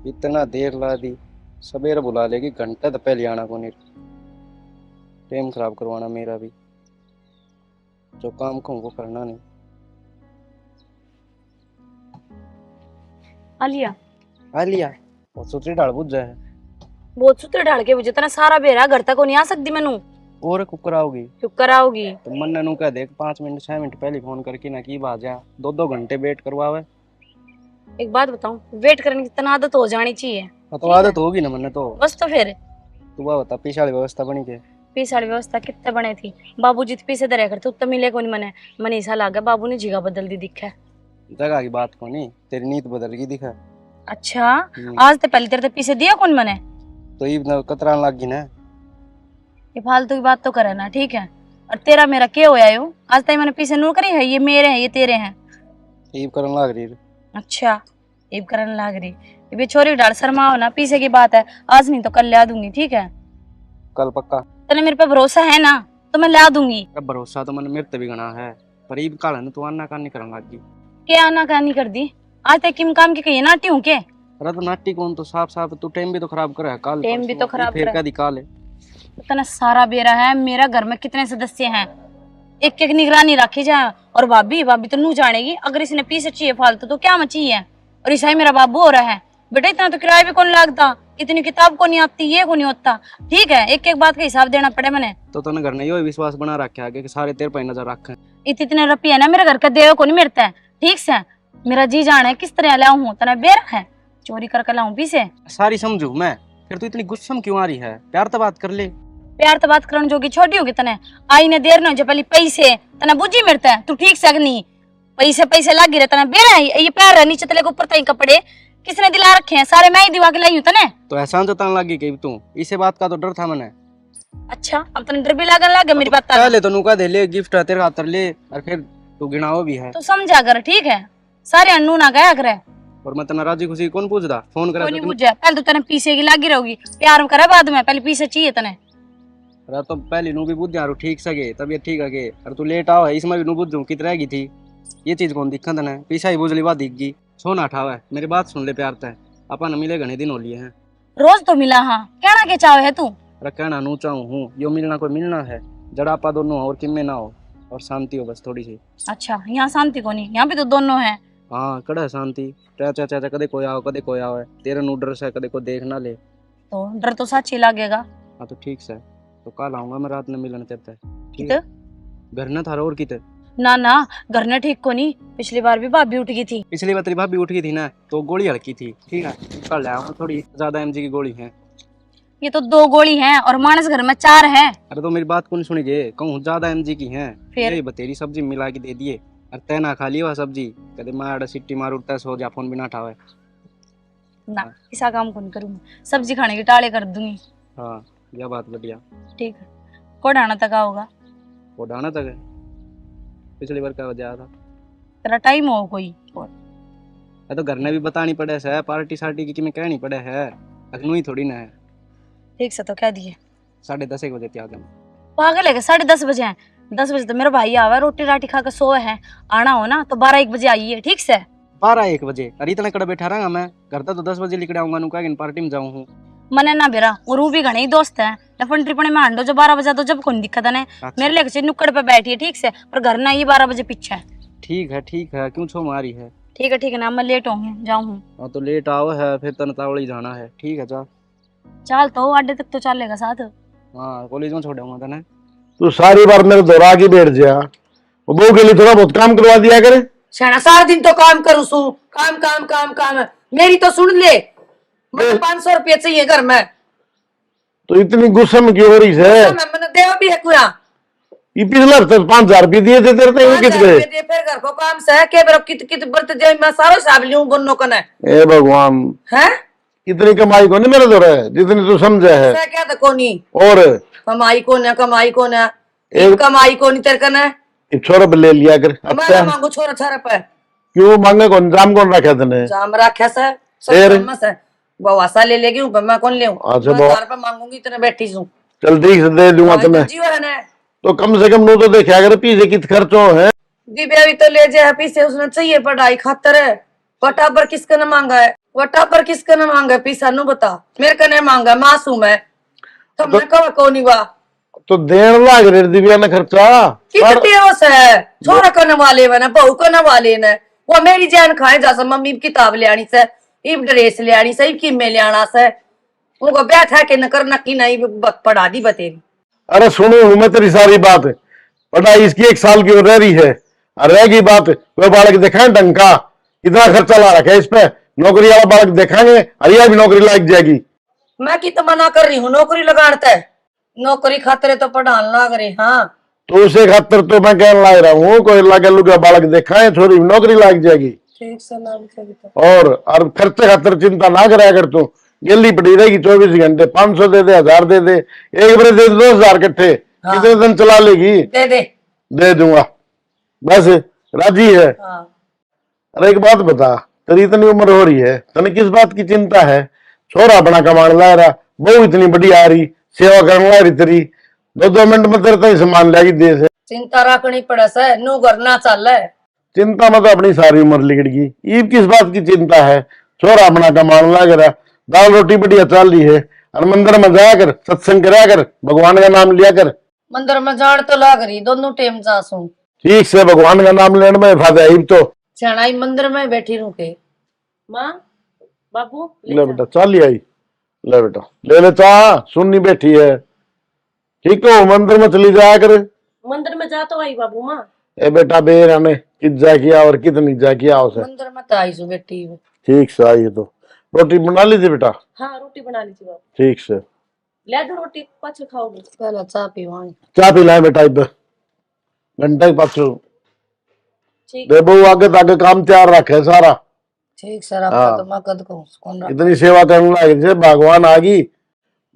इतना देर ला दी। सवेरे बुला लेगी, घंटा तो पहले आना को नहीं। टाइम खराब करवाना मेरा भी। जो काम को वो करना नहीं। आलिया आ लिया वो सूत्री डाल बुझ जाए। बहुत सूत्र ढाल के मुझे तना सारा बेरा घर तक को नहीं आ सकती मैनू। और कुकर आओगी चुप कराओगी तो मन नू कह देख 5 मिनट 6 मिनट पहले फोन करके ना की बात जा 2-2 घंटे वेट करवावे। एक बात बताऊं, वेट करने की तना आदत हो जानी चाहिए। हाँ तो आदत होगी ना मन तो। बस तो फिर तू बता पीछे वाली व्यवस्था बनी के। पीस वाली व्यवस्था कितने बने थी। बाबूजी पीछे दे करते उत्तर मिले को नहीं मने मने ऐसा लगा बाबू ने जीगा बदल दी दिखा। जगह की बात को नहीं, तेरी नीत बदल गई दिखा। अच्छा आज तो पहले तेरे तो पीछे दिया कौन मने। तो ये कतरान लग गई ना। ये फालतू की बात तो करे ना, ठीक है। और तेरा मेरा क्या होया यो, आज तक मैंने पीछे नूर करी है। ये मेरे हैं ये तेरे हैं। ईब करन लग रही। अच्छा ईब करने लग रही। ये छोरी डाल शर्मा हो ना, पीछे की बात है। आज नहीं तो कल ला दूंगी, ठीक है। कल पक्का। तेने मेरे पे भरोसा है ना, तो मैं ला दूंगी। अब भरोसा तो मन मेरे ते भी गना है, पर ईब काल न तू आना का नहीं करन लग गई। क्या आना कहानी कर दी। आज तक किम काम की कही नाटी हूँ के। अरे तो नाटी कौन तो साफ साफ तू टाइम भी तो खराब कर है। कल टाइम भी तो खराब फिर करा का दिकाल है। इतना सारा बेरा है। मेरा घर में कितने सदस्य हैं, एक एक निगरानी रखी जाए। और भाभी भाभी तो नू जानेगी अगर इसने पीछे चाहिए फालतू तो क्या मची है। और ईसा ही मेरा बाबू हो रहा है। बेटा इतना तो किराया भी कौन लगता, इतनी किताब को नहीं आती, ये को नहीं होता, ठीक है। एक एक बात का हिसाब देना पड़े मैंने। तो तने घर ने यो विश्वास बना रखा है कि सारे तेरे पे नजर रखे। इतने रुपये है ना मेरे घर का देव को नहीं मिलता है, ठीक से। मेरा जी जान है किस तरह लाऊं हूँ, तना बेरा है चोरी करके लाऊं पीछे। सारी समझू मैं, फिर तू इतनी गुस्सा में क्यों आ रही है। प्यार तो बात कर ले। प्यार तो बात करने जोगी छोटी होगी तने। आई ने देर न जो पहले पैसे तना बुझी मिलता है, तू ठीक से नहीं। पैसे पैसे लग गिरे तना बेरा है। ये प्यार है नीचे तले के ऊपर तई कपड़े किसने दिला रखे हैं, सारे मैं ही दिवा के लाई हूं तने। तो एहसान जताने लगी कि तू इसे बात का तो डर था मने। अच्छा अब तने डर भी लगन लग गया मेरी बात का। पहले तो नुका दे ले गिफ्ट है तेरे खातर ले, और फिर तू गिनाओ भी है। तू समझा कर, ठीक है। सारे अन्नू ना गया करे। और मैं तना राजी खुशी कौन पूछदा फोन करा कोई नहीं बुझा। पहले तो तने पीछे की लागी रहोगी, प्यार में करे बाद में, पहले पीछे चाहिए तने। अरे तो पहले नु भी बुझ जा ठीक सके तबीयत ठीक है के। अरे तू लेट आओ है इसमें भी नु बुझ कित रह गई थी। ये चीज कौन दिखन तने, पीछा ही बुझली बात दिख गई। सोना उठावा है मेरी बात सुन ले प्यार तय। अपन मिले घने दिन हो लिए हैं। रोज तो मिला हाँ, कहना के चाव है तू। अरे कहना नू चाहूँ हूँ, यो मिलना कोई मिलना है। जड़ा आपा दोनों और किम्मे ना हो और शांति हो बस थोड़ी सी। अच्छा यहाँ शांति को नहीं, यहाँ पे तो दोनों है। हाँ कड़ा है शांति। चाचा चाचा कदे कोई आओ कदे कोई आओ है। तेरे नू डर से कदे कोई देख ना ले। तो डर तो सच ही लगेगा। हाँ तो ठीक से तो कल आऊंगा मैं रात में मिलने तेरे ठीक कित है। घर न थारा और किते ना ना घर ने ठीक को नहीं। पिछली बार भी भाभी उठ गई थी। पिछली बार तेरी भाभी उठ गई थी ना तो गोली हल्की थी, ठीक है। कल ले आऊंगा, थोड़ी ज्यादा एमजी की गोली है। ये तो 2 गोली हैं और मानस घर में 4 है। अरे तो मेरी बात कौन सुनेगी, कहूँ ज्यादा एमजी की है। फिर यही बतेरी सब्जी मिला के दे दिए और तय ना खा ली वह सब्जी। कदे मार सिट्टी मार उठता सो जा फोन भी ना उठावे। ना ऐसा काम कौन करूँ, सब्जी खाने की टाले कर दूंगी। हाँ यह बात बढ़िया। ठीक है कोडाना तक आओगा। वो डाना तक है पिछली बार क्या वजह था। तेरा टाइम हो कोई और। तो घर ने भी बतानी पड़े है पार्टी सार्टी की मैं कहनी पड़े है। अखनू ही थोड़ी ना है। ठीक से तो कह दिए 10:30 बजे त्याग पागल है 10:30 बजे हैं। 10 बजे तो मेरा भाई आवा रोटी राटी खा के सोए है। आना हो ना तो 12-1 बजे आइए, ठीक से। 12-1 बजे अरे इतना कड़ा बैठा रहा मैं घर तो 10 बजे निकल आऊंगा नुका पार्टी में जाऊँ हूँ। मने ना बेरा और भी घने ही दोस्त है। लफन ट्रिपने में हांडो जो 12 बजे तो जब कोई दिक्कत है। अच्छा। मेरे लिए नुक्कड़ पे बैठी है, ठीक से। पर घर ना ही 12 बजे पीछे है। ठीक है क्यों छो मारी है। ठीक है ना मैं लेट हूँ जाऊँ। हाँ तो लेट आओ है फिर तनतावड़ी जाना है, ठीक है। चल तो अड्डे तक तो चलेगा साथ। हाँ कॉलेज में छोड़ूंगा तने। तू सारी बार मेरे दोहरा के बैठ जा। वो बहू के लिए थोड़ा बहुत काम करवा दिया करे। शाना सारा दिन तो काम करूं सू, काम काम काम काम। मेरी तो सुन ले, मुझे 500 रुपये चाहिए घर में। तो इतनी गुस्से में क्यों हो रही है। मैंने देवा भी है कुया। ये पिछला हफ्ते 5,000 रुपये दिए थे तेरे को कित गए। फिर घर को काम से है के बरो कित कित बर्त जे मैं सारा हिसाब लूं दोनों कने। ए भगवान हैं इतनी कमाई को नहीं मेरे दो रहे जितनी तू समझे है। से क्या तो कोनी और कमाई को ना एक कमाई को नहीं तेरे कने। 100 रुपये ले लिया कर। मैं अच्छा मांगू छोरा छारा पे क्यों मांगे कौन जाम कौन रखा तने। जाम रखा से फिर? सब मस है बवासा ले लेगी हूं मैं कौन ले हूं। अच्छा, मैं 4 रुपए मांगूंगी इतने बैठी हूं। चल ठीक से दे दूंगा तुम्हें। जीव है ना तो कम से कम नो तो देखा कर पीछे कित खर्चो है। दिव्या भी तो ले जाए पीछे उसने चाहिए पढ़ाई खातर है। बटाबर किसका न मांगा है वो टापर किसका ना मांगा पैसा नु बता, मेरे कने मांगा, मासूम है तुमने कहा कौन हुआ तो देन लाग रे दिव्या ने खर्चा कितने होश है, छोरा करने वाले वे ना बहू करने वाले ने, वो मेरी जान खाए जैसा मम्मी किताब ले आनी से, इब ड्रेस ले आनी से, इब किमे ले आना से, उनको ब्याह था कि न करना की नहीं पढ़ा दी बतेरी। अरे सुनो मैं तेरी सारी बात, पढ़ाई इसकी 1 साल की रह रही है, और रहेगी बात वह बालक दिखाए ढंग का, कितना खर्चा ला रखा है इस पे, नौकरी वाला बालक दिखाएंगे हरिया भी नौकरी लाग जाएगी। मैं की तो मना कर रही हूँ नौकरी लगाता है, नौकरी खातरे तो पढ़ाने लाग रहे। हाँ तो उसे खातर तो मैं कहने लग रहा हूँ कोई लगे लुगा बालक दिखाए छोरी भी नौकरी लाग जाएगी। ठीक से ना और खर्चे खातर चिंता ना कराया कर तू, गेली पड़ी रहेगी 24 घंटे, 500 दे दे 1000 दे दे, एक बार दे दे 2000 इकट्ठे, कितने दिन चला लेगी? दे दे दे दूंगा बस, राजी है? हाँ। अरे एक बात बता, तेरी इतनी उम्र हो रही है, तने किस बात की चिंता है? छोरा अपना कमान ला रहा, बहू इतनी बड़ी आ रही, सेवा करने ला रही तेरी, 2-2 मिनट में तेरे तक सामान लाएगी देश है। चिंता रखनी पड़े से, नू करना चल है। चिंता में तो अपनी सारी उम्र लिगड़गी, ईब किस बात की चिंता है? छोरा अपना कमान ला रहा, दाल रोटी बढ़िया चल रही है, और मंदिर में जाया कर, सत्संग कराया कर, भगवान का नाम लिया कर। मंदिर में जान तो लाग रही, दोनों टाइम जासू ठीक से भगवान का नाम लेने में फायदा है तो। चढ़ाई मंदिर में बैठी रुके। माँ बाबू ले बेटा चाल ही आई, ले बेटा ले ले चा, सुननी बैठी है, ठीक हो? मंदिर में चली जाया कर। मंदिर में जा तो आई बाबू माँ। ए बेटा बेर आने कित जा किया और कितनी जा किया उसे। मंदिर में तो आई सु बैठी हूँ। ठीक से आई तो रोटी बना लीजिए बेटा। हाँ रोटी बना लीजिए बाबू। ठीक से ले दो रोटी, पाछे खाओगे? पहला चाय पीवानी। चाय पिलाए बेटा, इब घंटा पाछू ठीक दे बहु, आगे ताके काम तैयार रखे सारा। ठीक से रखा हाँ। तो मैं कद कहूँ कौन रखा। इतनी सेवा करने लगे जे भगवान आ गई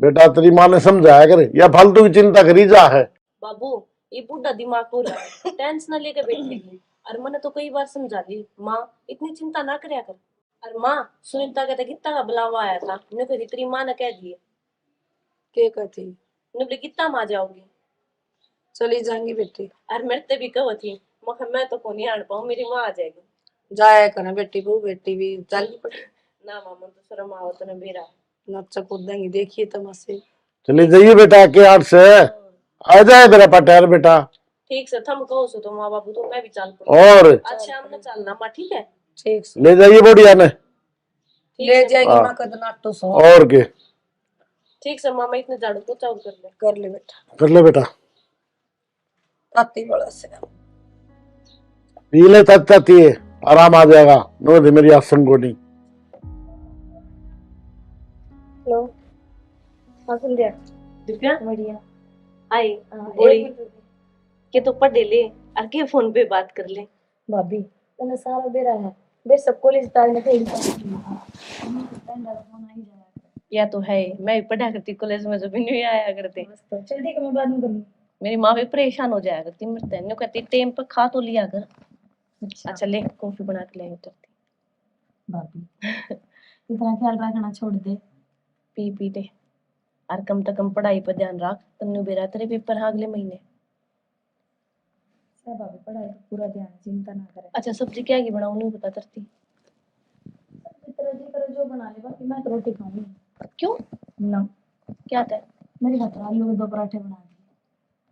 बेटा, तेरी माँ ने समझाया करे या फालतू की चिंता करी जा है। बाबू ये बूढ़ा दिमाग हो रहा है, टेंशन न लेके बैठेगी। और मैंने तो कई बार समझा दी, माँ इतनी चिंता ना करया कर। और माँ सुनीता कहते कितना का बुलावा आया था, मैंने कही तेरी माँ ने कह दिए। के कहती बोले कितना माँ जाओगी? चली जाएंगी बेटी। और मेरे ते भी कहो थी, मैं तो को नहीं आन पाऊँ, मेरी माँ आ जाएगी। जाया करे बेटी, बहू बेटी भी जानी पड़ी ना मामा तो शर्म आओ तो बेरा नच्चा कूदेंगी, देखिए तमाशे। चली जाइए बेटा के 8 से आ जाए मेरा पटेर बेटा। ठीक से थम कहो सो तो माँ बाबू तो मैं भी चल पड़ू। और अच्छा हमने चलना माँ, ठीक है? ठीक से ले जाइए बढ़िया ने, ले जाएगी हाँ। माँ कद नाटो सो। और के ठीक से मामा इतने झाड़ू पोछा और कर ले बेटा, कर ले बेटा, ताती बड़ा से पी ले ताती है, आराम आ जाएगा। नो दे मेरी आसन गोडी। हेलो हाँ संध्या दिव्या बढ़िया आई बोली के तो पढ़ ले और के फोन पे बात कर ले। भाभी तने सारा बेरा है बे सब कॉलेज ताल में थे या तो है, मैं भी पढ़ा करती कॉलेज में, जब नहीं आया करते। तो चल ठीक है मैं बाद में करूंगी। मेरी माँ भी परेशान हो जाया करती, मरते न्यू कहती टाइम पर खा तो लिया कर। अच्छा ले कॉफी बना के ले उतरती। भाभी इतना ख्याल रखना छोड़ दे। पी पी दे और कम से कम पढ़ाई पर ध्यान रख, तन्नू बेरा तेरे पेपर हैं अगले महीने। सब भाभी पढ़ाई पर पूरा ध्यान, चिंता ना करे। अच्छा सब्जी क्या की बनाऊं नहीं पता तरती। तरह जी करे जो बना ले, बाकी मैं तो रोटी खाऊंगी। क्यों ना क्या था? मेरी खातिर आलू के 2 पराठे बना दिए।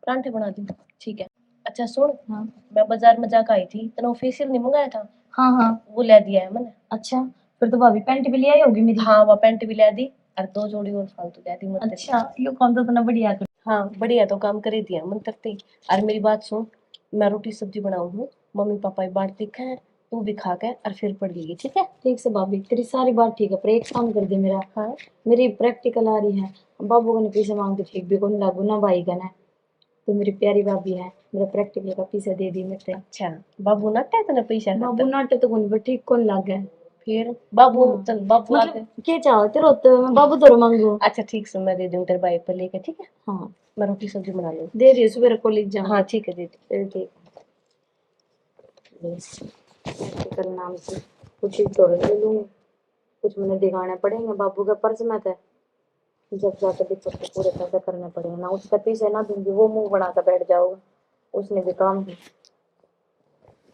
परांठे बना दूं? ठीक है। अच्छा सुन, हाँ मैं बाजार में जाकर आई थी, तने फेशियल नहीं मंगाया था? हाँ हाँ वो ले दिया है मैंने। अच्छा फिर तो भाभी पैंट भी ले आई होगी मेरी। हाँ वो पैंट भी ले दी और 2 जोड़ी और फालतू ले दी मत। अच्छा यो काम तो तने बढ़िया कर। हाँ बढ़िया तो काम कर ही दिया मन तरते। और मेरी बात सुन, मैं रोटी सब्जी बनाऊं हूँ, मम्मी पापा की बात दिखा है, तू भी खा के और फिर पढ़ लीजिए, ठीक है? ठीक से भाभी तेरी सारी बात ठीक है, पर एक काम कर दे मेरा। हाँ मेरी प्रैक्टिकल आ रही है, बाबू को पैसे मांगते ठीक भी कौन लागू ना भाई का ना, तो मेरी प्यारी भाभी है, मेरा प्रैक्टिकल का पैसा दे दी मेरे। अच्छा बाबू नट्टा तने पैसा बाबू नाटे तो कौन पर ठीक कौन लाग है। फिर बाबू चल बाबू आके मतलब क्या चाहते रोते मैं बाबू तो मांगू। अच्छा ठीक से मैं दे दूं तेरे भाई पर लेके, ठीक है? हाँ मैं रोटी सब्जी बना लूं। दे रही हूँ सुबह कॉलेज जाऊँ। हाँ ठीक है दे दे। ठीक प्रैक्टिकल नाम से कुछ ही तोड़ ले लूँगी, कुछ मैंने दिखाने पड़ेंगे बाबू के पर्स में थे, जब जाकर दिक्कत को पूरे पैसे करने पड़ेंगे ना, उसका पैसे ना दूंगी वो मुंह बना कर बैठ जाओगा, उसने भी काम है।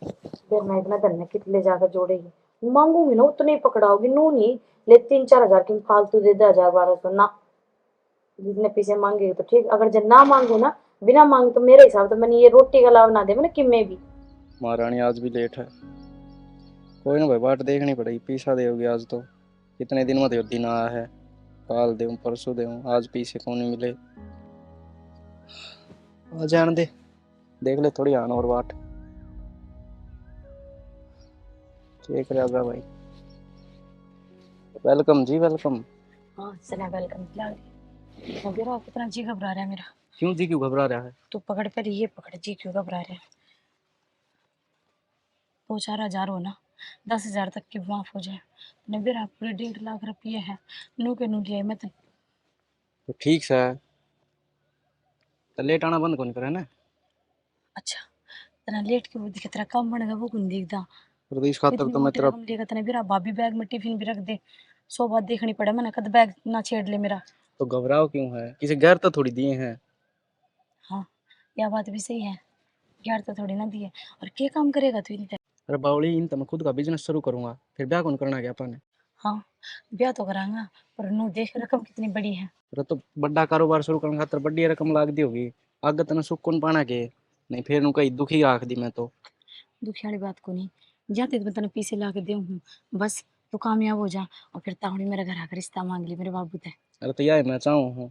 फिर मैं इतना धन्य कितने जाकर जोड़ेगी, मांगूंगी ना उतने ही पकड़ाओगी, नू नहीं ले 3-4 हजार की फालतू दे दे, 1000-1200 ना। जितने पैसे मांगे तो ठीक, अगर जब ना मांगू ना, बिना मांगे तो मेरे हिसाब तो मैंने ये रोटी का लाभ ना दे मैंने किमे भी। महारानी आज भी लेट है। कोई ना भाई, बाट देखनी पड़ेगी। पीसा देगी आज तो, कितने दिन में तो दिन आया है। काल दे परसों दे, आज पीछे कौन नहीं मिले। आ जान दे, देख ले थोड़ी आन और बाट। ठीक रहेगा भाई। वेलकम जी वेलकम। हाँ सना वेलकम। मेरा कितना जी घबरा रहा है मेरा। क्यों जी, क्यों घबरा रहा है? तू पकड़, पर ये पकड़, जी क्यों घबरा रहा है? 2-4 हजार हो ना, 10 हजार तक की माफ हो जाए। ने मेरा पूरे 1.5 लाख रुपये है, नू के नू लिया मैं तो। तो ठीक है, तो लेट आना बंद कौन करे ना। अच्छा, तना लेट के वो दिखे, तेरा काम बनेगा वो कौन देखदा। फिर तो इस खातर इतनी तो मैं मोटी तेरा। रकम लेगा तना मेरा भाभी बैग में टिफिन भी रख दे। 100 बात देखनी पड़े मैंने, कद बैग ना छेड़ ले मेरा। तो घबराओ क्यों है, किसी गैर तो थोड़ी दिए हैं। हाँ, यह बात भी सही है, यार तो थोड़ी ना दी है। और क्या काम करेगा तू इन? अरे बावली, इन तो मैं खुद का बिजनेस शुरू करूंगा, फिर ब्याह कौन करना क्या अपन। हाँ, ब्याह तो करांगा, पर नू देख रकम कितनी बड़ी है। अरे तो बड़ा कारोबार शुरू करने खातर बड़ी रकम लाग दी होगी। आगे तने सुख कौन पाना के, नहीं फिर नु कहीं दुखी आख दी मैं तो। दुखी वाली बात को नहीं, जाते तो मैं तेने पैसे ला के दे हूँ, बस तू कामयाब हो जा। और फिर ताहुड़ी मेरे घर आकर रिश्ता मांग ली मेरे बाबू ते। अरे तो यह मैं चाहूँ हूँ,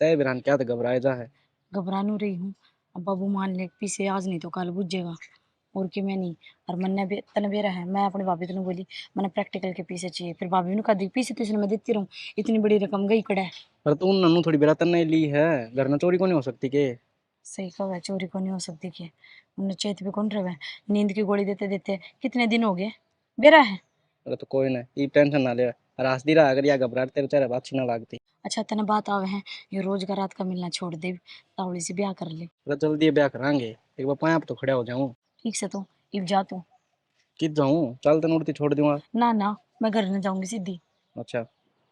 तय बिरान क्या तो घबराए जा है। घबरा नू रही हूँ, अब बाबू मान ले पीछे आज नहीं तो कल बुझेगा। और कि मैं नहीं, और मन भी तने बेरा है। मैं अपनी भाभी तेन बोली मैंने प्रैक्टिकल के पीछे चाहिए, फिर भाभी ने कहा दी पीछे तो इसने मैं देती रहूँ, इतनी बड़ी रकम गई कड़ा है। अरे तो उन नन्नू थोड़ी बेरा तन्ने ली है, घर में चोरी को नहीं हो सकती के। सही कहा है, चोरी को नहीं हो सकती कि उन्हें चेत भी कौन रहे। नींद की गोली देते देते कितने दिन हो गए, बेरा है। अरे तो कोई ना, ये टेंशन ना ले। रास दी रहा अगर या घबराहट तेरे चेहरे बात अच्छी ना लागती। अच्छा तेने बात आवे है, ये रोज का रात का मिलना छोड़ दे, तावड़ी से ब्याह कर ले। अरे जल्दी ब्याह करांगे, एक बार पाया तो खड़ा हो जाऊं। ठीक से तो इब जा तू। कित जाऊं, चल तन उड़ती छोड़ दूंगा। ना ना, मैं घर न जाऊंगी सीधी। अच्छा,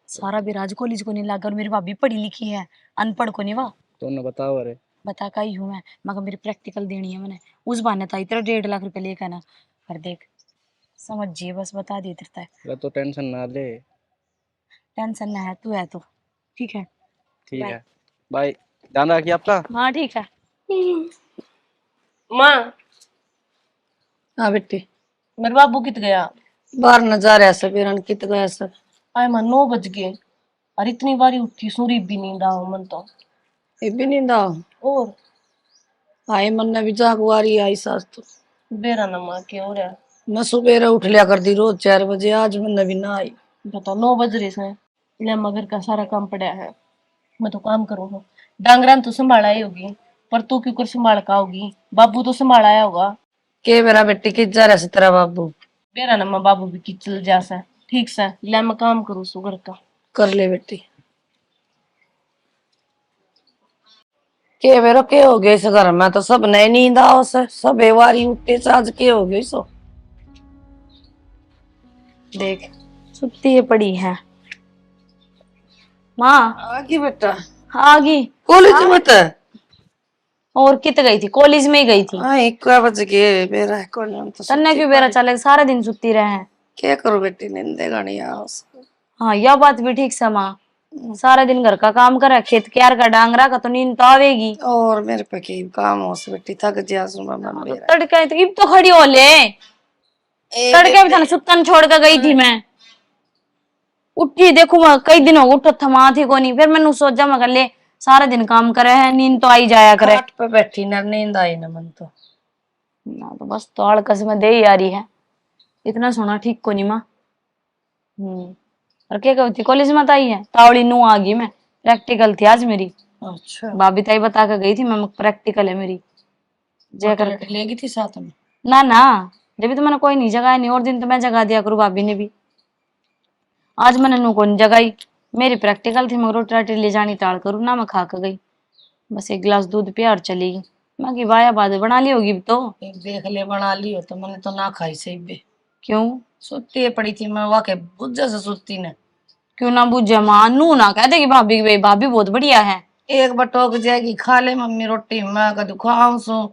सारा बिराज कॉलेज को नहीं लगा, और मेरी भाभी पढ़ी लिखी है, अनपढ़ को नहीं वाह। तो उन्हें बताओ। अरे बता का ही हूँ मैं, मगर मेरी प्रैक्टिकल देनी है मैंने। उस बहाने था इतना 1.5 लाख लेकर ना। पर देख समझिए, बस बता दिए तेरता है। अरे तो टेंशन ना ले। टेंशन ना है, तू है तो ठीक है। ठीक बाय। है, बाय। ध्यान रखिए आपका। हाँ ठीक है। माँ, हाँ बेटी, मेरे बाबू कित गया? बाहर न जा रहा सब हिरण कित गया सब। आए माँ 9 बज गए, और इतनी बारी उठी सूरी भी नींद आओ मन तो। ये भी नींद आओ। और आई मन ने भी जागवारी आई सास तो। बेरा ना माँ क्या हो रहा है? मैं सुबह उठ लिया कर दी रोज 4 बजे, आज मन ने भी ना आई। बताओ 9 बज रहे हैं, ले मगर का सारा काम पड़ा है। मैं तो काम करूँगा, डांगरान तो संभाला ही होगी, पर तू क्यों कर संभाल का होगी? बाबू तो संभाला होगा। के मेरा बेटी कित जा रहा से तेरा बाबू। बेरा ना माँ बाबू भी किचल जैसा। ठीक से ले मैं काम करूँ सु घर का। कर ले बेटी। के मेरा के हो गया इस घर में तो सब नई नींद आओ से, सब बेवारी उठते से आज के हो गई सो। देख सुती पड़ी है माँ। आगी बेटा, आ गई कॉलेज मत है। और कित गई थी? कॉलेज में ही गई थी। हाँ 1 बज गए मेरा कॉलेज तो। तन्ने क्यों बेरा चले, सारा दिन सुती रहे। क्या करो बेटी, नींदे गानी आओ। हाँ यह बात भी ठीक से माँ, सारा दिन घर का काम करा, खेत क्यार का डांगरा का, तो नींद तो आवेगी। और मेरे पे की काम हो से बेटी, थक जा सुबह मन तो मेरा। तड़के तो इब तो खड़ी हो ले, तड़के भी थाने सुतन छोड़ के गई थी मैं। उठी देखू मैं कई दिन हो उठ थमा थी को नहीं, फिर मैंने सोचा मैं ले सारा दिन काम करे है, नींद तो आई जाया करे। खाट पे बैठी ना, नींद आई ना मन तो। ना तो बस तो आड़कस में दे ही आ रही है, इतना सोना ठीक को नहीं माँ। और क्या कहती कॉलेज में आई है, तावड़ी नू आ गई मैं, प्रैक्टिकल थी आज मेरी। अच्छा, भाभी ताई बता के गई थी मैं, प्रैक्टिकल है मेरी जय कर। लेगी थी साथ में। ना ना, जब तो मैंने कोई नहीं जगाया, नहीं और दिन तो मैं जगा दिया करूँ भाभी ने भी। आज मैंने नू कौन जगाई, मेरी प्रैक्टिकल थी, मैं रोटी राटी ले जानी टाल करूँ ना, मैं खा के गई, बस 1 गिलास दूध पिया और चली गई। मैं की वाया बाद बना ली होगी तो। एक देख ले बना ली हो तो मैंने तो ना खाई सही बे। क्यों सुती पड़ी थी मैं, वाके बुझे से सुती ने। क्यों ना बुझे माँ, नू ना कह देगी भाभी की भाभी बहुत बढ़िया है। एक बार टोक जाएगी, खा ले मम्मी रोटी, मैं कदू खाऊं सो,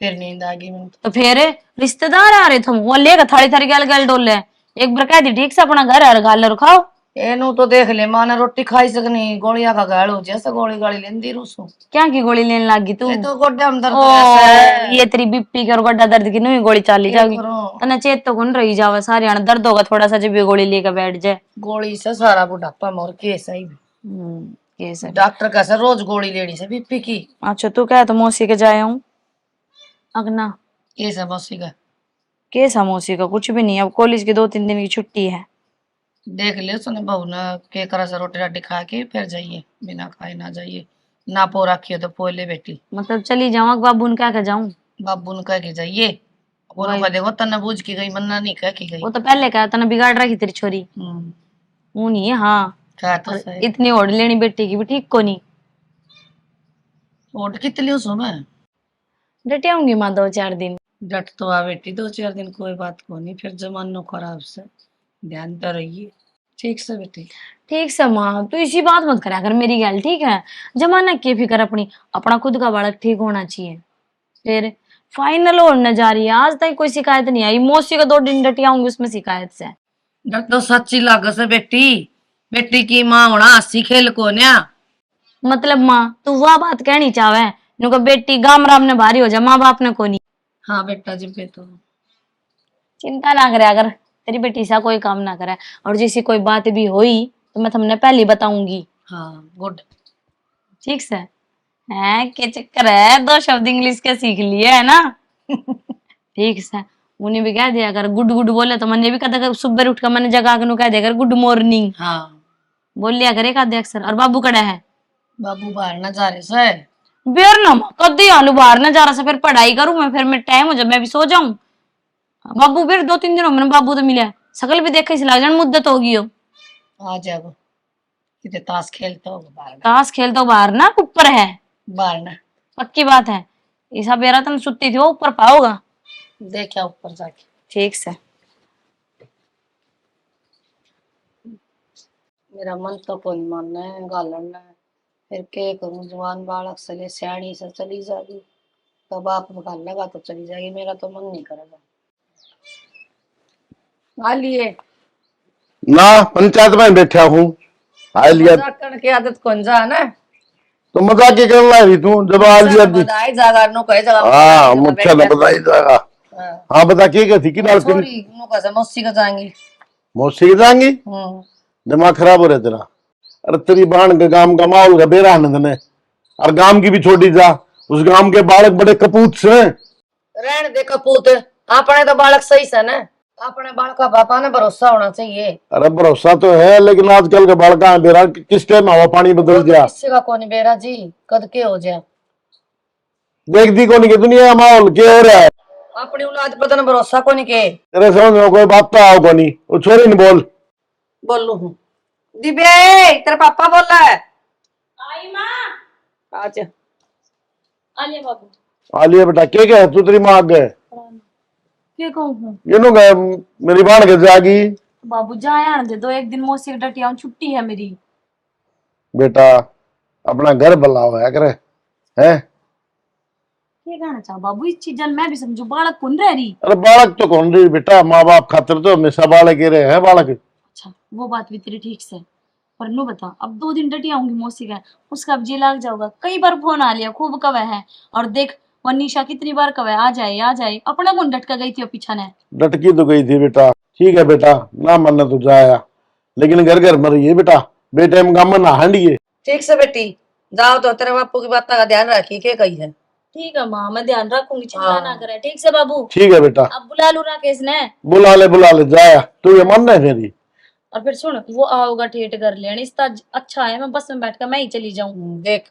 फिर नींद आ गई मैंने तो फिर रिश्तेदार आ रहे थे वो लेकर थाली थाली गल गल डोले, एक बार कह दी ठीक से अपना घर हर गाल और खाओ। एनू तो देख ले, मां ने रोटी खाई सकनी, गोलियां का गाल हो जैसे गोली गाली लेंदी रूसो। क्या की गोली लेने लागी तू? ये तो गोड्डे में दर्द ओ ऐसे ये तेरी बीपी के और गड्ढा दर्द की नहीं गोली चाली जागी। करो। तने चेत तो कौन रही जावे, सारे आने दर्द होगा थोड़ा सा जब भी गोली लेकर बैठ जाए। गोली से सारा बुढ़ापा मोर केस आई। कैसे? डॉक्टर कैसे रोज गोली लेनी से बीपी की। अच्छा तू क्या तो मौसी के जाए हूँ अगना। केस है मौसी का। कैसा मौसी का? कुछ भी नहीं, अब कॉलेज की 2-3 दिन की छुट्टी है। देख ले सुने बहू ना के करा से रोटी राटी खा के फिर जाइए, बिना खाए ना जाइए। ना पो रखिए तो पो ले बेटी। मतलब चली जाऊँ बाबू ने क्या कह जाऊँ? बाबू ने कह के जाइए। वो लोग देखो तन्ना बूझ की गई, मन्ना नहीं कह के गई। वो तो पहले कहा तने बिगाड़ रखी तेरी छोरी। वो नहीं है हाँ। कहा तो और सही। इतनी ओढ़ लेनी बेटी की भी ठीक को नहीं। ओट कितनी उसो मैं डटे आऊंगी माँ 2-4 दिन। डट तो आ बेटी, 2-4 दिन कोई बात को नहीं, फिर जमानो खराब से ध्यान तो रहिए। ठीक से बेटी। ठीक से माँ तू इसी बात मत करा कर मेरी गल, ठीक है? जमाना की फिक्र अपनी, अपना खुद का बालक ठीक होना चाहिए। फिर फाइनल होने जा रही है, आज तक कोई शिकायत नहीं आई। मौसी का 2 दिन डटी आऊंगी उसमें शिकायत से। डट तो सच्ची लाग से बेटी, बेटी की माँ होना हंसी खेल को न्या। मतलब माँ तू वह बात कहनी चाहे नुका बेटी गाम राम ने भारी हो जा, माँ बाप ने को नहीं। हाँ बेटा जी पे तो चिंता ना करे, अगर तेरी बेटी सा कोई काम ना करे और जैसी कोई बात भी हुई तो मैं तुमने पहले बताऊंगी। हाँ गुड। ठीक से है क्या चक्कर है, 2 शब्द इंग्लिश के सीख लिए है ना। ठीक से उन्हें भी कह दिया अगर गुड गुड बोले तो मैंने भी कहा सुबह उठ कर मैंने जगा के कह दिया गुड मॉर्निंग। हाँ बोल लिया करे का अक्षर। और बाबू कड़ा है? बाबू बाहर ना जा रहे से। बेर ना कदी आलू बाहर ना जा रहा से, फिर पढ़ाई करूं मैं, फिर मैं टाइम हो जब मैं भी सो जाऊं। बाबू फिर 2-3 दिन हो मैंने बाबू तो मिला, शकल भी देखे इसे लग जाए मुद्दत होगी हो। आ जाओ कितने ताश खेलता हो बाहर। ताश खेलता हूँ बाहर ना, ऊपर है बाहर ना पक्की बात है। ऐसा बेरा तुम सुती थी वो ऊपर पाओगा। देखा ऊपर जाके। ठीक से मेरा मन तो कोई मानना है गालना है, फिर के करूं, जवान बालक सले सियाणी से चली जाएगी तो बाप गाल लगा तो चली जाएगी, मेरा तो मन नहीं करेगा। आ लिए ना पंचायत में बैठा हूँ। आ लिया मजाक करने की आदत कौन जा ना। तो मजाक ही करना है तू जब आ लिया दी। बधाई जागा नो कहे जागा। हाँ मुझसे न बताई जाएगा। हाँ बता के थी कि नाल सॉरी नो कहे मौसी का जाएंगी। मौसी के जाएंगी? दिमाग खराब हो रहा तेरा। अरे तेरी बहन का गांव का माहौल का बेरा आनंद ने, और गांव की भी छोड़ी जा। उस गांव के बालक बड़े कपूत से रहने दे कपूत, अपने तो बालक सही से ना, अपने बालक का बापा ने भरोसा होना चाहिए। अरे भरोसा तो है लेकिन आजकल के बालका बेरा किस टाइम हवा पानी बदल गया। किसी का कौन बेरा जी कद के हो जाए। देखती कौन की दुनिया माहौल क्या हो रहा है। अपनी औलाद पर तो भरोसा को नहीं के। तेरे समझ में कोई बात तो आओ को नहीं, वो छोरी नहीं बोल। बोलू हूँ दिव्या तेरा पापा बोल रहा है। आई माँ आज आलिया बाबू आ लिया बेटा के है तू तेरी माँ गए क्या कहूँ ये नो गए मेरी बहन के जागी। बाबू जाए आने दे दो, एक दिन मौसी की डटिया छुट्टी है मेरी। बेटा अपना घर बलाओ है करे है। क्या कहना चाहो बाबू, इस चीज मैं भी समझू बालक कौन रह रही। अरे बालक तो कौन रही बेटा, माँ बाप खातिर तो हमेशा बालक ही रहे हैं बालक। अच्छा वो बात भी तेरी ठीक से, पर नो बता अब 2 दिन डटी आऊंगी मौसी का, उसका अब जी लाग जाऊंगा। कई बार फोन आ लिया खूब कवे है, और देख वो निशा कितनी बार कवे आ जाए आ जाए, अपना कौन डटका गई थी पीछा ने। डटकी तो गई थी बेटा, ठीक है बेटा ना मानना तो जाया, लेकिन घर घर मर ये बेटा बेटे में गाम ना हांडिए। ठीक से बेटी जाओ तो तेरे बापू की बात का ध्यान रखी के कही है। ठीक है माँ मैं ध्यान रखूंगी, चिंता हाँ। ना करे। ठीक से बाबू ठीक है बेटा अब बुला लू राकेश ने। बुला ले जाया तू ये मानना है मेरी। और फिर सुन वो आओगा ठेठ कर लेना, इसका अच्छा है मैं बस में बैठ कर मैं ही चली जाऊं। देख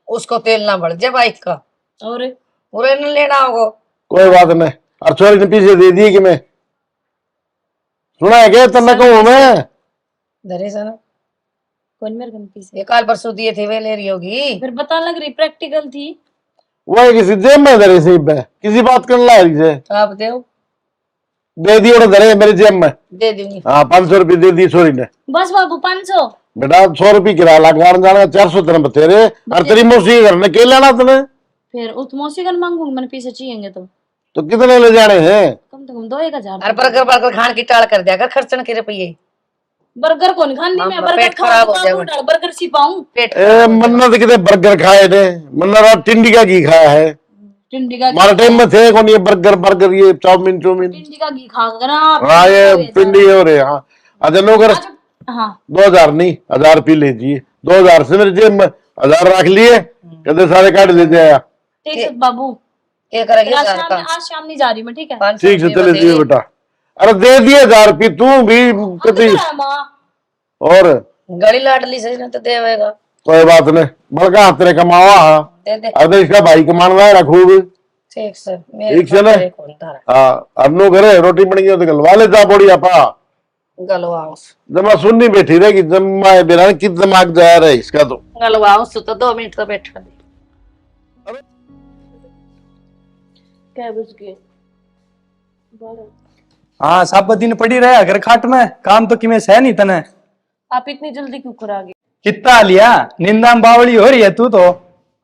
उसको तेल ना बढ़ जाए बाइक का, और पूरे न लेना होगा। कोई बात नहीं, और छोरी ने पीछे दे दिए कि मैं सुना है क्या तन्ना कहूँ मैं। धरे से ना कौन मेरे गन पीछे ये काल परसों दिए थे वे ले रही होगी। फिर बता लग रही प्रैक्टिकल थी। वही किसी जेब में धरे से किसी बात कर ला रही से तो आप दो दे दी और धरे मेरी जेब में। दे दूंगी। हाँ 500 रुपये दे दी छोरी ने। बस बाबू 500 बेटा 100 रुपये किराया लगा जाना 400 तेरे बतेरे, और तेरी मौसी घर ने के लेना तने। फिर उस मौसी गन मांगूंगी मैंने पीछे चाहिए तो तो कितने ले जाने हैं? कम कम से कम 2-1000 और बर्गर बर्गर खान की टाल कर दिया कर खर्चन के रुपये। बर्गर कौन खानी मैं हाँ, बर्गर पेट खराब हो जाएगा। खाऊं बर्गर सिपाऊं पेट ए मन्नत कितने बर्गर खाए थे, मन्नत टिंडी का घी खाया है। टिंडी का हमारे टाइम में थे कौन ये बर्गर बर्गर ये चाउमीन चौमीन। टिंडी का घी खा कर आप हाँ ये पिंडी हो रहे हाँ। अच्छा नौकर हाँ 2000 नहीं 1000 पी लीजिए, 2000 से मेरे जेब में 1000 रख लिए, कहते सारे काट लेते आया। ठीक है बाबू ये करेगी आज हजार शाम का आज शाम नहीं जा रही मैं ठीक है 500 ठीक से रुपये चले बचेगी। दिए बेटा, अरे दे दिए 1000 रुपये तू भी कति माँ और गली लाडली से ना तो देवेगा। कोई बात नहीं, बड़का हाथ तेरे कमावा हाँ। दे दे अब इसका भाई कमान रहा है खूब। ठीक से ठीक से ना हाँ अनु करे रोटी बनी हो तो गलवा लेता बोड़ी आपा गलवाऊं जमा सुननी बैठी रहेगी जमा बेरा कित दिमाग जा रहा है इसका तो। गलवाऊं तो 2 मिनट तो बैठा दे। क्या बज गए हाँ सब दिन पड़ी रहे अगर खाट में काम तो किमें सह नहीं तने। आप इतनी जल्दी क्यों करा गए कितना लिया निंदा में बावली हो रही है तू तो,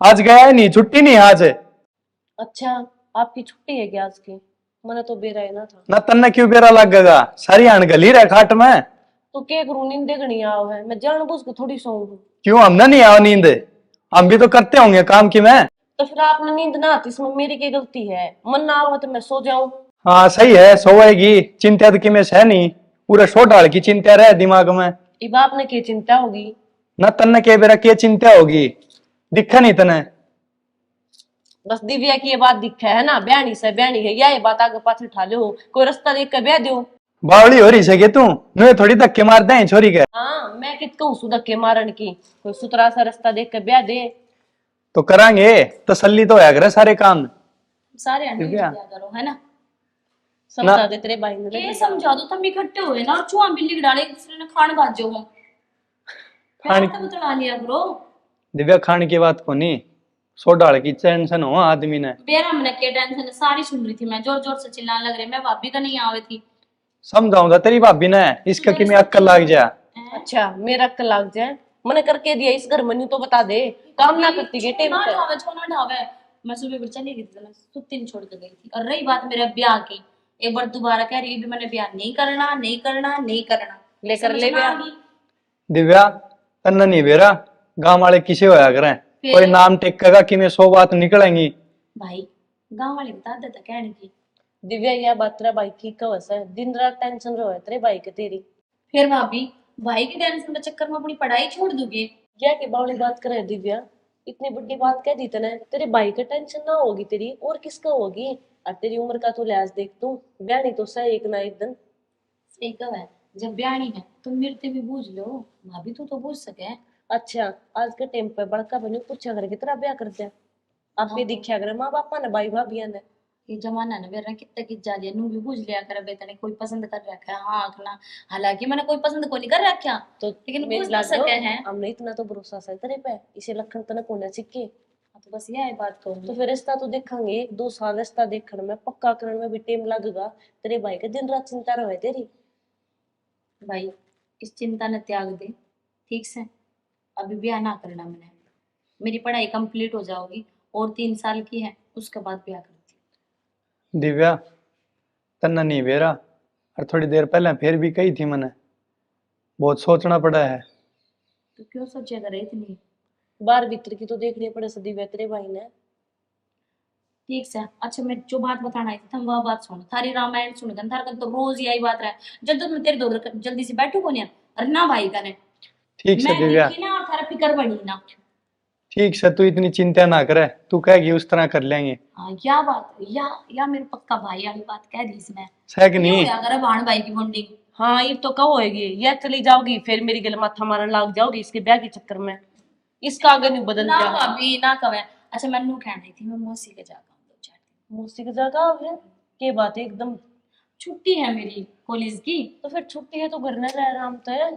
आज गया नहीं छुट्टी नहीं आज। अच्छा आपकी छुट्टी है क्या आज की? मैंने तो बेरा है ना था। न तन्ने क्यों बेरा लगेगा, सारी अनगली रहे खाट में। तो क्या करूं नींद गणी आओ है, मैं जानबूझ के थोड़ी सोऊं। क्यों हमने नहीं आओ नींद, हम भी तो करते होंगे काम की में। तो फिर आपने नींद ना आती इसमें मेरी क्या गलती है? मन ना आओ तो मैं सो जाऊं। हाँ सही है सोएगी, चिंता तो किमें सह नहीं, पूरा शो डाल की चिंता रहे दिमाग में। इब आपने क्या चिंता होगी? न तन्ने के बेरा क्या चिंता होगी, दिखा नहीं तने। बस दिव्या की ये बात दिखा है ना, ब्याणी से ब्याणी है, या ये बात आगे पाछे उठा लो, कोई रास्ता देख कर ब्याह दो। बावली हो रही सके तू, नुए थोड़ी धक्के मार दे छोरी के। हाँ मैं कित कहूँ सुधक्के मारन की, कोई सुतरा सा रास्ता देख कर ब्याह दे। तो करांगे तसल्ली तो है करे सारे काम। सारे अंडे दिव्या। करो है ना समझा दे तेरे भाई ने। ये समझा दो तुम इकट्ठे हुए ना और चूहा बिल्ली डाले एक दूसरे ने खान बाजो हो खान- तो बतला लिया करो। दिव्या खान की बात को नहीं, सो डाल की टेंशन हो आदमी ने। बेरा मैंने के टेंशन है, सारी सुन रही थी मैं, जोर जोर से चिल्लाने लग रही, मैं भाभी का नहीं आवे थी। समझाऊंगा तेरी भाभी ने, इसका कि मैं अक्कल लग जा। अच्छा मेरा अक्कल लग जाए, मैंने करके दिया इस घर में, तो बता दे काम ना करती के टेम ना पे। ढावे छोना ढावे, मैं सुबह पर चली गई थी, मैं सुत्ती नहीं छोड़ के गई थी। और रही बात मेरे ब्याह की, एक बार दोबारा कह रही है भी मैंने ब्याह नहीं करना नहीं करना नहीं करना, लेकर ले समझ में आ ब्याह। गई? दिव्या तन्ना नहीं बेरा, गांव वाले किसे होया करें, कोई नाम टेकेगा कि मैं 100 बात निकलेंगी। भाई गांव वाले बता देता कहने की। दिव्या यह बात तेरा भाई की कवस है, दिन रात टेंशन रहो है तेरे भाई के तेरी। फिर भाभी भाई के टेंशन के चक्कर में अपनी पढ़ाई छोड़ दोगे? क्या की बावली बात करे दिव्या, इतनी बड़ी बात कह दी तने, तेरे भाई का टेंशन ना होगी तेरी और किसका होगी? और तेरी उम्र का तो लिहाज देख तू, ब्याह तो सह एक ना एक दिन। सही कहा है, जब ब्याह है तुम मेरे भी बूझ लो, भाभी तू तो बूझ सके। अच्छा आज के टाइम पे बड़का बने पूछा करे कितना ब्याह करते हैं, आप ये दिखा करे माँ बापा ने भाई भाभिया ने। ये जमाना ना बेरा कितना की जा लिया, नू भी बूझ लिया कर बेटा ने कोई पसंद कर रखा है हाँ आखना, हालांकि मैंने कोई पसंद को नहीं कर रखा तो लेकिन मेरी बूझ तो लाडो, सके हैं। हमने इतना तो भरोसा है तेरे पे, इसे लखन तने कोने सिक्के। तो बस यह है बात को। तो फिर रिश्ता तो देखेंगे, 2 साल रिश्ता देखने में, पक्का करने में भी टाइम लगेगा। तेरे भाई का दिन रात चिंता रहे तेरी। भाई इस चिंता ने त्याग दे, ठीक से अभी ब्याह ना करना, मैंने मेरी पढ़ाई कंप्लीट हो जाओगी और 3 साल की है, उसके बाद ब्याह करती। दिव्या तन्ना नहीं बेरा, और थोड़ी देर पहले फिर भी कही थी मैंने, बहुत सोचना पड़ा है। तो क्यों सोचेगा रही इतनी? बार भीतर की तो देखनी पड़े सदी वे तेरे भाई ने। ठीक से अच्छा मैं जो बात बताना आई थी तुम वह बात सुन, थारी रामायण सुन गन थार तो रोज यही बात रहे, जल्दी मैं तेरे दौर जल्दी से बैठू को नहीं और ना भाई का ने ठीक से मैं दिव्या, देखी ना और थारा फिकर बनी ना। ठीक से तू इतनी चिंता ना करे, तू कहेगी उस तरह कर लेंगे। हाँ या बात या मेरे पक्का भाई वाली बात कह दी इसने, सह कि नहीं? अगर भाण भाई की बॉन्डिंग। हाँ ये तो कब होएगी, यह चली जाओगी फिर मेरी गले माथा मारने लग जाओगी इसके ब्याह के चक्कर में, इसका आगे नहीं बदल ना जाएगा। भाभी ना कवे। अच्छा मैं नू कहना थी मैं मौसी के जाकर 2-4 दिन, मौसी की जगह है के बात है एकदम। छुट्टी है मेरी कॉलेज की, तो फिर छुट्टी है तो घर में रह आराम तो है,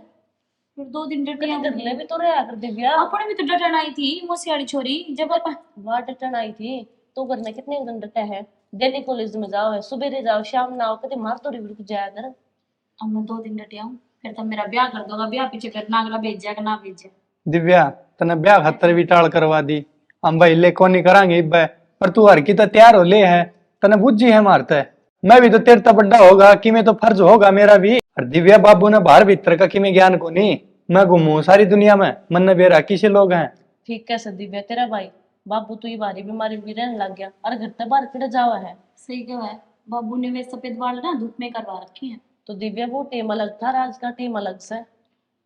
फिर 2 दिन डटिया घर में भी तो रहा कर दिव्या। अपने भी तो डटन आई थी मौसी वाली छोरी, जब अपन वहाँ डटन आई थी तो घर में कितने दिन डटा है, डेली कॉलेज में जाओ है, सुबह जाओ शाम ना आओ, कभी मार तो रिव्यू जाया कर। अब मैं 2 दिन डटिया हूँ, फिर तो मेरा ब्याह कर दोगा, ब्याह पीछे फिर ना अगला भेज जाएगा ना भेज जाए। दिव्या तने ब्याह खतर भी टाल करवा दी, हम भाई ले को नहीं करांगे इब, पर तू हर की तो तैयार हो ले है, तने बुझी है मारते। मैं भी तो तेरे ता बड्डा होगा कि मैं तो फर्ज होगा मेरा भी। और दिव्या बाबू ने बाहर भीतर का कि मैं ज्ञान को नहीं, मैं घूमू सारी दुनिया में, मन ने बेरा किसे लोग हैं। ठीक कैसे दिव्या तेरा भाई बाबू तू ही बारी बीमारी भी रहने लग गया और घर तक बाहर फिर जावा है। सही कहा है, बाबू ने वे सफेद बाल ना धूप में करवा रखी है। तो दिव्या वो टेम अलग था और आज का टेम अलग सा है।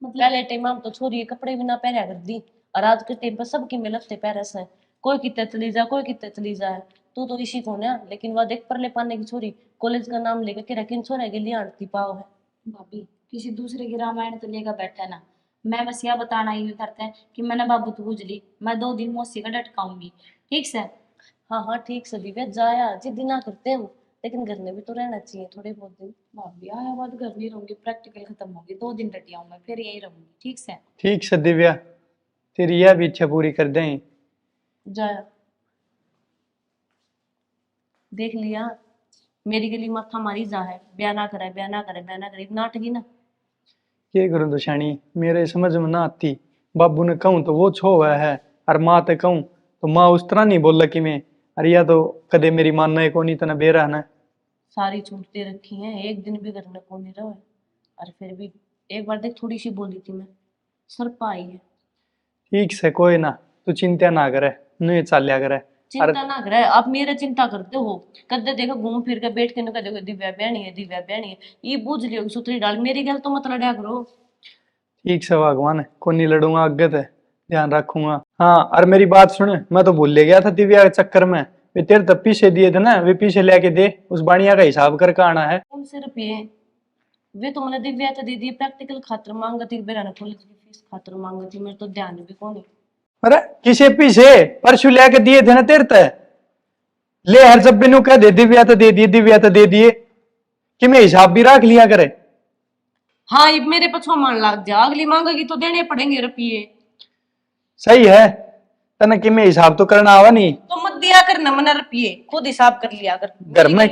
पहले टाइम हम तो छोरी कपड़े भी ना पहना कर दी और आज के टाइम पर सबकी में लगते पैरस है, कोई कितने चली जा कोई कितने चली जाए। तू तो इसी को ना, लेकिन वह देख परले पाने की छोरी कॉलेज का नाम लेकर के किन छोरे के लिए आंटी पाव है। भाभी किसी दूसरे की रामायण तो लेकर बैठा ना, मैं बस यह बताना ही करते हैं कि मैंने बाबू तो बुझ ली, मैं 2 दिन मौसी का डटकाऊंगी, ठीक से। हाँ हाँ ठीक से दिव्या जाया जिद ना करते हम, लेकिन घर में भी तो रहना चाहिए थोड़े बहुत दिन। भाभी आया बाद घर नहीं रहूंगी, प्रैक्टिकल खत्म होगी, 2 दिन डटी आऊं मैं, फिर यही रहूंगी, ठीक से। ठीक से दिव्या, तेरी यह भी इच्छा पूरी कर दें। जाया देख लिया मेरी गली माथा मारी जा है, ब्याह ना करे ब्याह ना करे ब्याह ना करे, नाटकी ना। ये करूं तो शानी मेरे समझ में ना आती। बाबू ने कहूं तो वो छो हुआ है, और माँ ते कहूं तो माँ उस तरह नहीं बोला कि मैं, अरे या तो कदे मेरी मानना है को नहीं तना बेरा ना। सारी छूट दे रखी है, एक दिन भी घर में कौन नहीं रहा है। और फिर भी एक बार देख थोड़ी सी बोली थी मैं, सर पाई है। ठीक से कोई ना, तू चिंता ना करे, नहीं चालिया करे। चिंता ना करे, आप मेरे चिंता करते हो। कदे देखो घूम फिर के बैठ के न कदे दिव्या बहनी है दिव्या बहनी है, ये बूझ लियो सुतरी डाल, मेरी गल तो मत लड़ा करो। ठीक से भगवान, को नहीं लड़ूंगा आगे से, ध्यान रखूंगा। हाँ और मेरी बात सुन, मैं तो भूल ले गया था दिव्या के चक्कर में, वे तेरे तब पीछे दिए थे ना, वे पीछे लेके दे, उस बाणिया का हिसाब करके आना है। कौन से रुपये वे तो मैंने दिव्या तो दे दी, प्रैक्टिकल खातर मांगा थी, बेरा ने कॉलेज की फीस खातर मांगा थी, मेरे तो ध्यान भी कौन। अरे किसे पीछे परसों लेके दिए थे ना तेरे तय, ले हर जब बिनु कह दे दिव्या तो दे दिए दिव्या तो दे दिए, कि मैं हिसाब भी रख लिया करे। हाँ ये मेरे पछुआ मान लग जा, अगली मांगेगी तो देने पड़ेंगे रुपये। सही है, तना कि मैं हिसाब तो करना आवा नहीं, तो मत दिया करना मना रुपये, खुद हिसाब कर लिया कर। घर में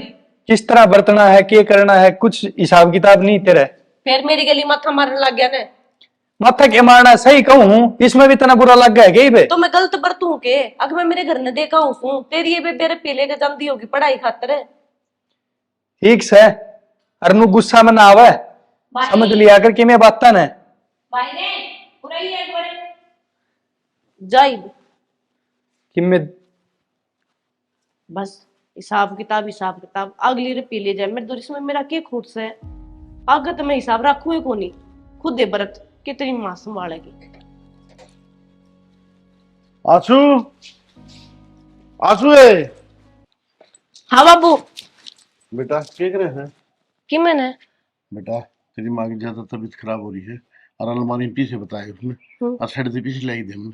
किस तरह बरतना है, क्या करना है, कुछ हिसाब किताब नहीं तेरे। फिर मेरी गली माथा मारने लग गया ना। माथा के मारना सही कहूँ, इसमें भी तना बुरा लग गया कहीं पे। तो मैं गलत बरतूं के, अगर मैं मेरे घर ने देखा हूँ तेरी ये बेबे पीले के जल्दी होगी पढ़ाई खातर। ठीक से अरनु गुस्सा में ना आवे, समझ लिया कर कि मैं बात ना जाई कि मैं बस हिसाब किताब अगली रुपये ले जाए मेरे, इसमें मेरा क्या खूट से है। आगे तो मैं हिसाब रखूँ को नहीं, खुद दे बरत कितनी मां संभालेगी। आंसू, आंसू है हाँ बाबू बेटा, क्या करे हैं कि मैंने बेटा? तेरी माँ की ज्यादा तबीयत खराब हो रही है, और अलमारी में पीछे बताया उसने, और साइड से पीछे लाई दे हमने।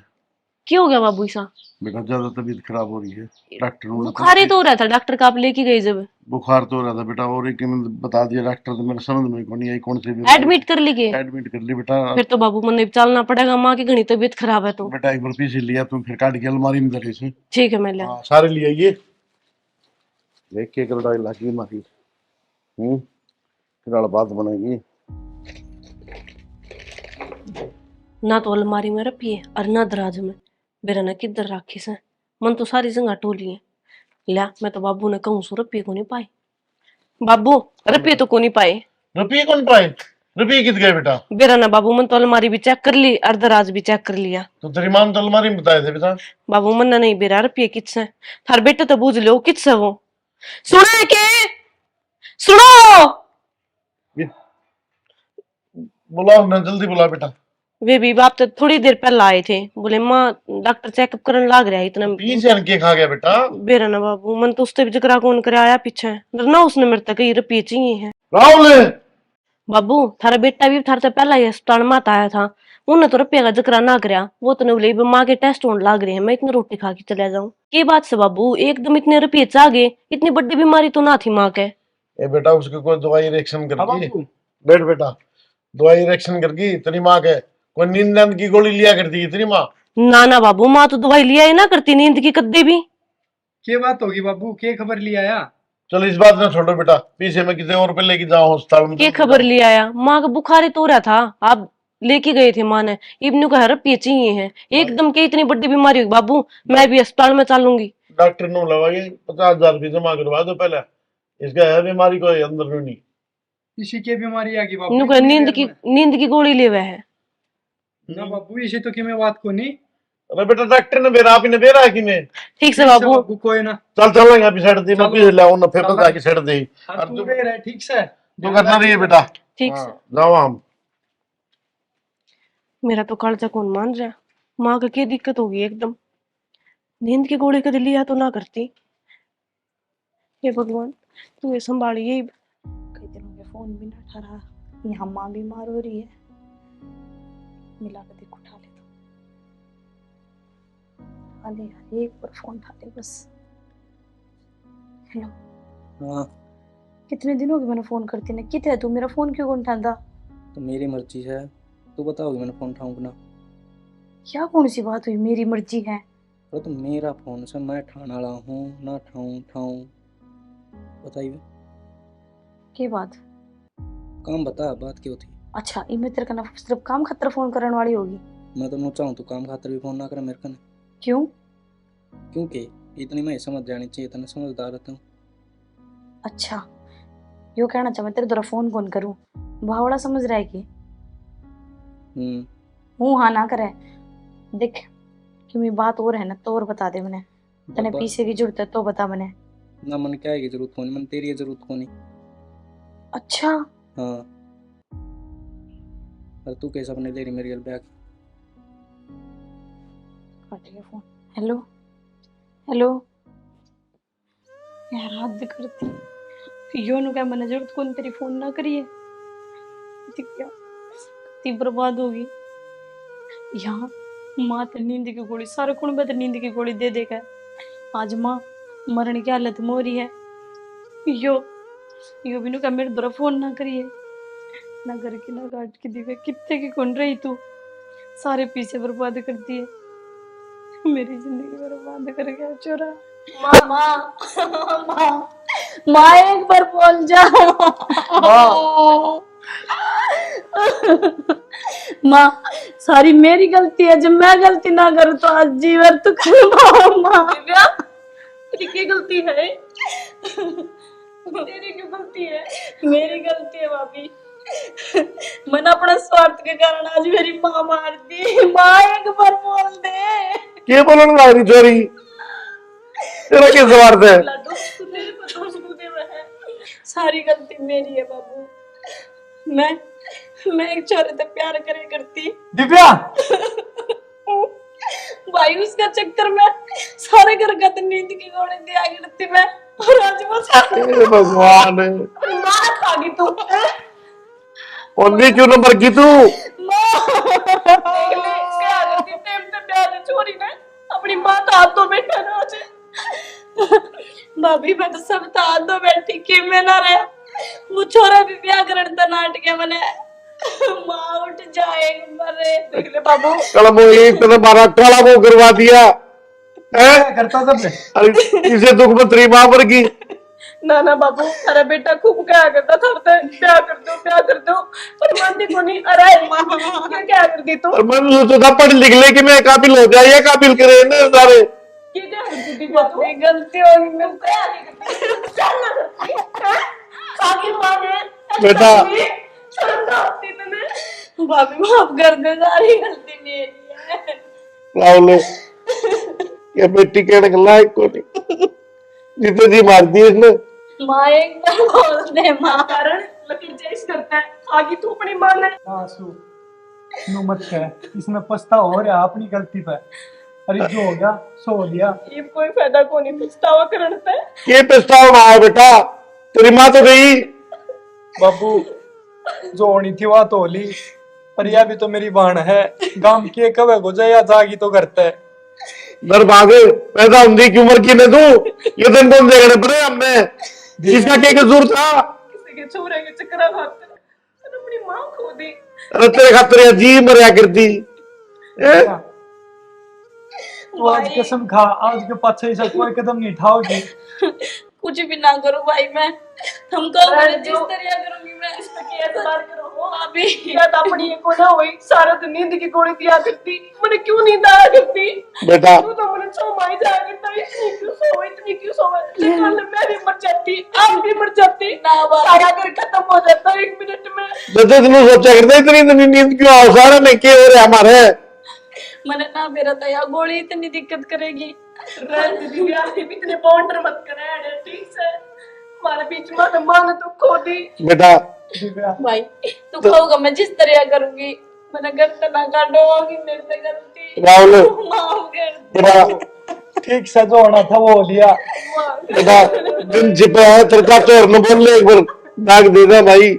क्या हो गया बाबू ऐसा? बेटा ज्यादा तबीयत खराब हो रही है, डॉक्टर ने बुखार ही तो हो रहा था, डॉक्टर का आप लेके गए जब? बुखार तो हो रहा था बेटा, और एक बता दिया डॉक्टर, तो मेरे समझ में कौन आई कौन सी बीमारी। एडमिट कर ली गए? एडमिट कर ली बेटा। फिर तो बाबू मन चलना पड़ेगा, माँ की घनी तबीयत खराब है तो। बेटा एक बार पीछे लिया तुम, फिर काट के अलमारी में धरे से। ठीक है मैं ले सारे ले आइए, देख के कर डाल लागी मारी, फिर बात बनेगी ना। तो अलमारी में रखिए और ना दराज में, बेरा ना किधर राखी से, मन तो सारी जगह टोली है। ला मैं तो बाबू ने कहूँ सो रुपये को नहीं पाए, बाबू रुपये तो को नहीं पाए। रुपये कौन पाए? रुपये कित गए बेटा? बेरा ना बाबू मन तो अलमारी भी चेक कर ली और दराज भी चेक कर लिया। तो तेरी मां ने तो अलमारी में बताए थे बेटा। बाबू मन नहीं बेरा रुपये किससे, थार बेटे तो बूझ लो किससे वो। सुनो के सुनो, बुलाओ ना, जल्दी बुला बेटा। वे भी बाप तो थोड़ी देर पहले आए थे, बोले माँ डॉक्टर चेकअप करने लाग रहा है इतना। पीछे के खा गया बेटा? बेरा ना बाबू मन तो उससे भी जकरा कौन करे आया पीछे ना, उसने मेरे तक ये रुपये चाहिए है। राहुल बाबू थारा बेटा भी थारे से पहला ही अस्पताल में आया था, उन्हें तो रुपये का जिक्र ना कराया, वो तो बोले माँ के टेस्ट होने लाग रहे हैं, मैं इतनी रोटी खा के चला जाऊं। ये बात से बाबू एकदम इतने रुपये चाह गए, इतनी बड़ी बीमारी तो ना थी माँ के। ए बेटा उसके कोई दवाई रिएक्शन करगी? बैठ बेटा, दवाई रिएक्शन करगी तेरी माँ के? कोई नींद की गोली लिया करती है तेरी माँ? ना ना बाबू माँ तो दवाई लिया ही ना करती नींद की कद्दे भी। क्या बात होगी बाबू, क्या खबर लिया आया? चलो इस बात ना छोड़ो बेटा, पीछे मैं किसी और पे लेके जाऊं अस्पताल में। क्या खबर लिया आया? माँ का बुखार तो हो रहा था, आप लेके गए थे माँ ने, इब्नू का रुपये चाहिए है, एकदम के इतनी बड़ी बीमारी होगी बाबू, मैं भी अस्पताल में चलूंगी। डॉक्टर ने लगाई 50,000 रुपये जमा करवा दो पहले, इसका है बीमारी कोई अंदर नहीं। इसी की बीमारी आ गई इन्हों बाबू को इतनी नींद देर की में। नींद की गोली लेवे है। ना बाबू इसी तो की मैं बात को नहीं। अरे बेटा डॉक्टर ने बेरा आप ही ने बेरा है कि मैं ठीक से ठीक बाबू। बाबू कोई ना। चल चलेंगे अभी साइड दी मैं चलो। पीछे लाऊं ना फिर चलो। तो जाके साइड दे हाँ, और तू तू रह ठीक से तू करना नहीं है बेटा। ठीक हाँ, से। जाओ हम। मेरा तो कालजा कौन मान रहा। माँ का क्या दिक्कत होगी एकदम। नींद की गोली कद लिया तो ना करती। हे भगवान तू ये संभालिए। कई दिनों के फोन भी ना उठा रहा। यहाँ माँ बीमार हो रही है। मिला के देख उठा ले तो। हाले हाले एक बार फोन उठा ले बस। हेलो हाँ कितने दिन हो गए मैंने फोन करती ना कितने तू मेरा फोन क्यों कौन उठाता? तो मेरी मर्जी है, तू बताओगी मैंने फोन उठाऊंगा ना। क्या कौन सी बात हुई मेरी मर्जी है? अरे तो मेरा फोन से मैं ठाने वाला हूँ ना उठाऊं बताइए। के बात? काम बता बात क्यों थी। अच्छा इमे तेरे का ना सिर्फ काम खातर फोन करने वाली होगी। मैं तो नु चाहूँ तो काम खातर भी फोन ना करे मेरे कने। क्यों? क्योंकि इतनी मैं समझ जानी चाहिए, इतना समझदार रहता हूँ। अच्छा यो कहना चाह मैं तेरे द्वारा फोन कौन करूं? भावड़ा समझ रहा है कि हूँ हाँ ना करे। देख कि मेरी बात और है ना तो और बता दे मैंने तने पीछे की जरूरत है तो बता मैंने। ना मन क्या है की जरूरत कोनी, मन तेरी जरूरत कोनी। अच्छा हाँ और तू कैसा अपने ले रही मेरी गल बैग। काट गया फोन। हेलो हेलो यार हद करती यो नु क्या मैंने जरूरत कौन तेरी फोन ना करिए। क्या कितनी बर्बाद होगी यहाँ। माँ तो नींद की गोली सारे कुण तो नींद की गोली दे देगा। आज माँ मरण की हालत में हो रही है। यो भी नु क्या मेरे द्वारा फोन ना करिए। ना घर की ना घाट की दीवे कितने की कौन रही तू। सारे पीछे बर्बाद कर दिए। मेरी जिंदगी बर्बाद कर गया चोरा। माँ माँ माँ माँ एक बार बोल जा। माँ सारी मेरी गलती है जब मैं गलती ना करूँ तो आज जीवन तू कर। माँ तेरी क्या गलती है? तेरी क्यों गलती है? मेरी गलती है भाभी। मैंने अपने स्वार्थ के कारण आज मेरी माँ मार दी। माँ एक बार बोल दे। क्या बोलने लग रही चोरी तेरा क्या स्वार्थ है। लाडू तू मेरे पर दोष क्यों दे रहा है? सारी गलती मेरी है बाबू। मैं एक छोरे से प्यार करे करती दिव्या भाई उसका चक्कर में सारे घर का तो नींद की गोली दिया करती मैं। और आज वो हे भगवान मार खा गई तू। ओनली क्यों नंबर की तू देख ले क्या करती टाइम पे प्यार चोरी ने अपनी मां का हाथों में ठहरा छे। भाभी मैं तो सब था हाथों बैठी कि मैं ना रहे वो छोरा भी ब्याह करन ता नाट के मने मां उठ जाए मरे। देख ले बाबू कल वो एक तरह मारा काला वो करवा दिया है करता सब ने। अरे इसे दुख पत्री मां पर की ना ना बाबू अरे बेटा खूब क्या करता था प्यार कर दो पर मानती को नहीं। अरे ये क्या कर दी तू? और मैं सोचा पढ़ लिख ले कि मैं काबिल हो जाए काबिल करे ना सारे ये क्या कर दी तू? अपनी गलती होगी मैं तैयार नहीं करती। चल ना खागी मां ने बेटा शर्म ना आती तूने। भाभी माफ कर दे सारी गलती मेरी है। लाओ ये बेटी कहने के लायक को नहीं जितने जी मार दी इसने। माँ एक बार बोल दे माँ कारण लकीर जैस करता है खागी तू अपनी मां ने। आंसू नो मत कह इसमें पछतावा हो रहा अपनी गलती पे। अरे जो हो गया सो हो गया। ये कोई फायदा को नहीं पछतावा करने पे। ये पछतावा ना है बेटा तेरी माँ तो गई बाबू जो होनी थी वह तो होली पर यह भी तो मेरी बहन है। गांव के कब हो जाए या जागी तो करता है। दर भागे पैदा होने की उम्र की ने तू ये दिन कौन देखने पड़े हमने इसका क्या कसूर था। किसी के छोरे के चक्कर खाते तो अपनी मां खो दी। अरे तेरे खातिर जी मरिया करती तू आज कसम खा आज के पाछे ऐसा कोई कदम नहीं उठाओगी। कुछ भी ना करूं भाई मैं हमको रहने जिस दो। तरह करूंगी मैं इस पे की एतबार करो भाभी या तो अपनी को ना हुई सारा दिन नींद की गोली दिया करती मैंने क्यों नींद आया करती बेटा तू तो मैंने सो माई जाया करता इतनी क्यों सोवे कल मैं भी मर जाती आप भी मर जाती सारा घर खत्म हो जाता 1 मिनट में। बेटे तुम सोचा करते इतनी इतनी नींद क्यों आओ सारे में क्या हो रहा है हमारे मैंने ना मेरा तो यार गोली इतनी दिक्कत करेगी रहने दीदी यार इतने बाउंडर मत करे ठीक से हमारे बीच में तो मान तो खो दी। बेटा भाई तू कहोगा मैं जिस तरह करूंगी मैंने गलत ना काटो होगी मेरे से गलती राहुल माफ कर दे बेटा ठीक से जो होना था वो हो लिया। बेटा दिन छिपा है तेरे का तो और न बोल ले एक बार दाग दे दे भाई